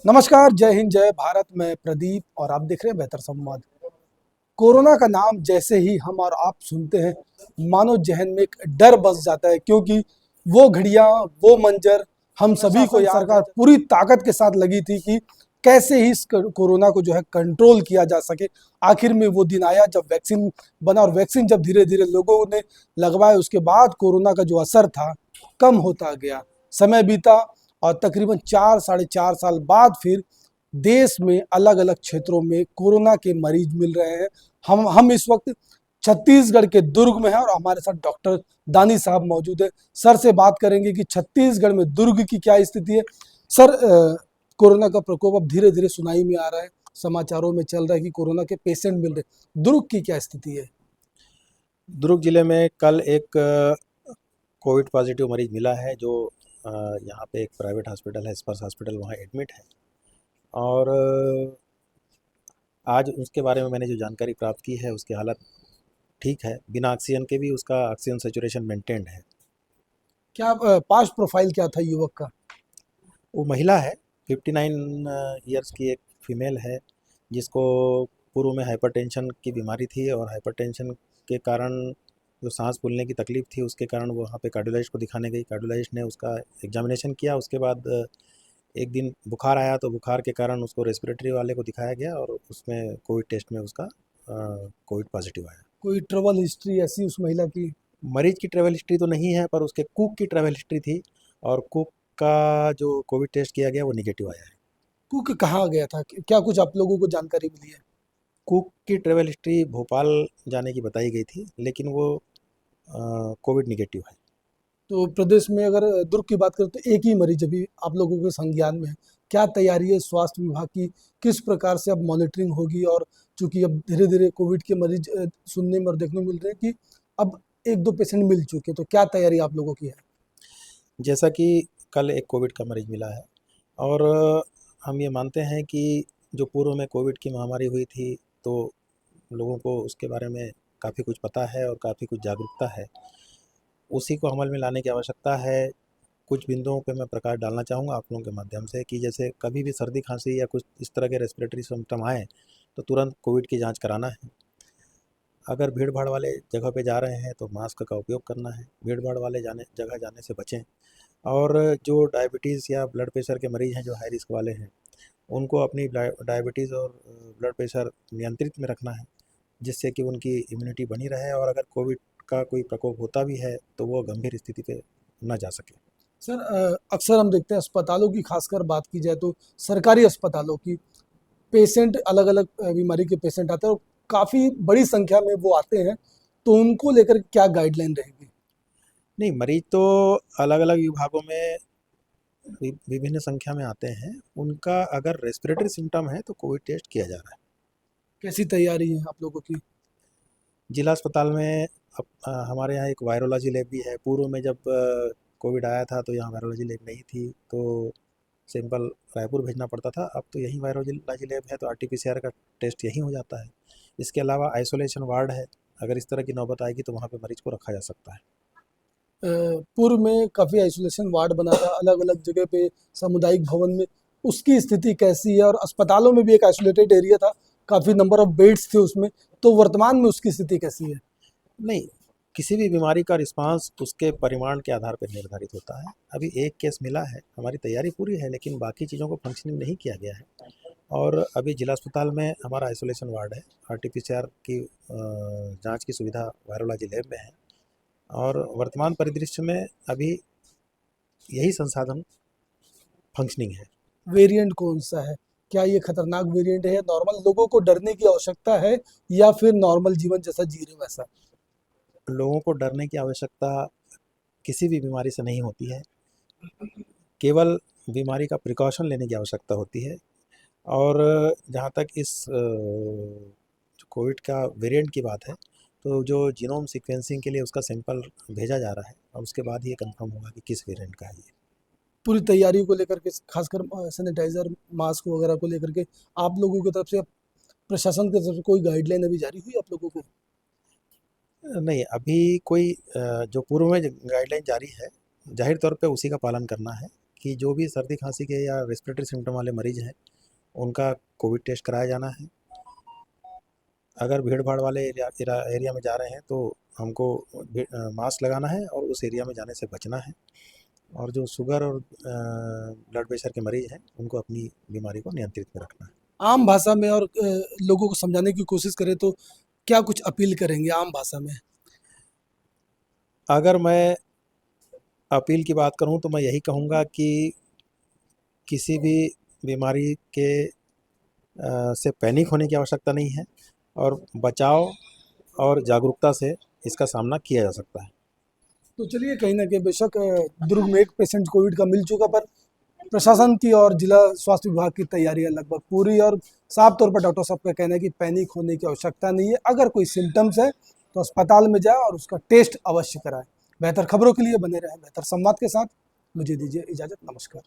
नमस्कार, जय हिंद, जय भारत। मैं प्रदीप और आप देख रहे हैं बेहतर संवाद। कोरोना का नाम जैसे ही हम और आप सुनते हैं, मानो जहन में एक डर बस जाता है, क्योंकि वो घड़ियां, वो मंजर हम सभी को याद। सरकार पूरी ताकत के साथ लगी थी कि कैसे ही इस कोरोना को जो है कंट्रोल किया जा सके। आखिर में वो दिन आया जब वैक्सीन बना, और वैक्सीन जब धीरे धीरे लोगों ने लगवाए, उसके बाद कोरोना का जो असर था कम होता गया। समय बीता और तकरीबन 4 साढ़े 4 साल बाद फिर देश में अलग अलग क्षेत्रों में कोरोना के मरीज मिल रहे हैं। हम इस वक्त छत्तीसगढ़ के दुर्ग में हैं और हमारे साथ डॉक्टर दानी साहब मौजूद है। सर से बात करेंगे कि छत्तीसगढ़ में दुर्ग की क्या स्थिति है। सर, कोरोना का प्रकोप अब धीरे धीरे सुनाई में आ रहा है, समाचारों में चल रहा है कि कोरोना के पेशेंट मिल रहे। दुर्ग की क्या स्थिति है? दुर्ग जिले में कल एक कोविड पॉजिटिव मरीज मिला है जो यहाँ पे एक प्राइवेट हॉस्पिटल है, स्पर्श हॉस्पिटल, वहाँ एडमिट है। और आज उसके बारे में मैंने जो जानकारी प्राप्त की है उसकी हालत ठीक है, बिना ऑक्सीजन के भी उसका ऑक्सीजन सेचुरेशन मेंटेन्ड है। क्या पास्ट प्रोफाइल क्या था युवक का? वो महिला है, 59 ईयर्स की एक फीमेल है, जिसको पूर्व में हाइपरटेंशन की बीमारी थी और हाइपरटेंशन के कारण जो सांस फूलने की तकलीफ थी उसके कारण वो वहाँ पे कार्डियोलॉजिस्ट को दिखाने गई। कार्डियोलॉजिस्ट ने उसका एग्जामिनेशन किया, उसके बाद एक दिन बुखार आया तो बुखार के कारण उसको रेस्पिरेटरी वाले को दिखाया गया और उसमें कोविड टेस्ट में उसका कोविड पॉजिटिव आया। कोई ट्रेवल हिस्ट्री ऐसी उस महिला की? मरीज की ट्रैवल हिस्ट्री तो नहीं है, पर उसके कुक की ट्रैवल हिस्ट्री थी और कुक का जो कोविड टेस्ट किया गया वो निगेटिव आया है। कुक कहाँ गया था? क्या कुछ आप लोगों को जानकारी मिली है? कुक की ट्रैवल हिस्ट्री भोपाल जाने की बताई गई थी, लेकिन वो कोविड निगेटिव है। तो प्रदेश में अगर दुर्ग की बात करें तो एक ही मरीज अभी आप लोगों के संज्ञान में है। क्या तैयारी है स्वास्थ्य विभाग की? किस प्रकार से अब मॉनिटरिंग होगी? और चूंकि अब धीरे धीरे कोविड के मरीज सुनने में और देखने को मिल रहे हैं कि अब एक दो पेशेंट मिल चुके हैं, तो क्या तैयारी आप लोगों की है? जैसा कि कल एक कोविड का मरीज मिला है और हम ये मानते हैं कि जो पूर्व में कोविड की महामारी हुई थी तो लोगों को उसके बारे में काफ़ी कुछ पता है और काफ़ी कुछ जागरूकता है, उसी को अमल में लाने की आवश्यकता है। कुछ बिंदुओं पे मैं प्रकाश डालना चाहूँगा आप लोगों के माध्यम से कि जैसे कभी भी सर्दी खांसी या कुछ इस तरह के रेस्पिरेटरी सिम्टम आए तो तुरंत कोविड की जांच कराना है। अगर भीड़ भाड़ वाले जगह पे जा रहे हैं तो मास्क का उपयोग करना है, भीड़ भाड़ वाले जगह जाने से बचें। और जो डायबिटीज़ या ब्लड प्रेशर के मरीज़ हैं जो हाई रिस्क वाले हैं, उनको अपनी डायबिटीज़ और ब्लड प्रेशर नियंत्रित में रखना है, जिससे कि उनकी इम्यूनिटी बनी रहे और अगर कोविड का कोई प्रकोप होता भी है तो वो गंभीर स्थिति पे ना जा सके। सर, अक्सर हम देखते हैं अस्पतालों की खासकर बात की जाए तो सरकारी अस्पतालों की पेशेंट अलग अलग बीमारी के पेशेंट आते हैं और काफ़ी बड़ी संख्या में वो आते हैं, तो उनको लेकर क्या गाइडलाइन रहेगी? नहीं, मरीज तो अलग अलग विभागों में विभिन्न संख्या में आते हैं, उनका अगर रेस्पिरेटरी सिम्टम है तो कोविड टेस्ट किया जा रहा है। कैसी तैयारी है आप लोगों की? जिला अस्पताल में अब हमारे यहाँ एक वायरोलॉजी लैब भी है। पूर्व में जब कोविड आया था तो यहाँ वायरोलॉजी लैब नहीं थी, तो सैंपल रायपुर भेजना पड़ता था। अब तो यहीं वायरोलॉजी लैब है तो आरटीपीसीआर का टेस्ट यहीं हो जाता है। इसके अलावा आइसोलेशन वार्ड है, अगर इस तरह की नौबत आएगी तो वहाँ पे मरीज को रखा जा सकता है। पूर्व में काफ़ी आइसोलेशन वार्ड बना था अलग अलग जगह पे, सामुदायिक भवन में। उसकी स्थिति कैसी है? और अस्पतालों में भी एक आइसोलेटेड एरिया था, काफ़ी नंबर ऑफ बेड्स थे उसमें, तो वर्तमान में उसकी स्थिति कैसी है? नहीं, किसी भी बीमारी का रिस्पांस उसके परिमाण के आधार पर निर्धारित होता है। अभी एक केस मिला है, हमारी तैयारी पूरी है लेकिन बाकी चीज़ों को फंक्शनिंग नहीं किया गया है। और अभी जिला अस्पताल में हमारा आइसोलेशन वार्ड है, आरटीपीसीआर की जांच की सुविधा वायरोलॉजी लैब में है और वर्तमान परिदृश्य में अभी यही संसाधन फंक्शनिंग है। वेरिएंट कौन सा है? क्या ये खतरनाक वेरिएंट है या नॉर्मल लोगों को डरने की आवश्यकता है, या फिर नॉर्मल जीवन जैसा जी रहे वैसा? लोगों को डरने की आवश्यकता किसी भी बीमारी से नहीं होती है, केवल बीमारी का प्रिकॉशन लेने की आवश्यकता होती है। और जहाँ तक इस कोविड का वेरिएंट की बात है, तो जो जीनोम सीक्वेंसिंग के लिए उसका सैंपल भेजा जा रहा है और उसके बाद ही ये कंफर्म होगा कि किस वेरिएंट का है ये। पूरी तैयारी को लेकर के, खासकर सैनिटाइजर, मास्क वगैरह को लेकर के आप लोगों की तरफ से, प्रशासन की तरफ से कोई गाइडलाइन अभी जारी हुई आप लोगों को? नहीं, अभी कोई जो पूर्व में गाइडलाइन जारी है, जाहिर तौर पे उसी का पालन करना है कि जो भी सर्दी खांसी के या रेस्पिरेटरी सिम्टम वाले मरीज हैं उनका कोविड टेस्ट कराया जाना है। अगर भीड़ भाड़ वाले एरिया में जा रहे हैं तो हमको मास्क लगाना है और उस एरिया में जाने से बचना है। और जो शुगर और ब्लड प्रेशर के मरीज हैं उनको अपनी बीमारी को नियंत्रित में रखना है। आम भाषा में और लोगों को समझाने की कोशिश करें तो क्या कुछ अपील करेंगे आम भाषा में? अगर मैं अपील की बात करूं तो मैं यही कहूंगा कि किसी भी बीमारी के से पैनिक होने की आवश्यकता नहीं है और बचाव और जागरूकता से इसका सामना किया जा सकता है। तो चलिए, कहीं ना कहीं बेशक दुर्ग में एक पेशेंट कोविड का मिल चुका, पर प्रशासन की और जिला स्वास्थ्य विभाग की तैयारियां लगभग पूरी, और साफ तौर पर डॉक्टर साहब का कहना है कि पैनिक होने की आवश्यकता नहीं है। अगर कोई सिम्टम्स है तो अस्पताल में जाए और उसका टेस्ट अवश्य कराए। बेहतर खबरों के लिए बने रहें बेहतर संवाद के साथ। मुझे दीजिए इजाजत। नमस्कार।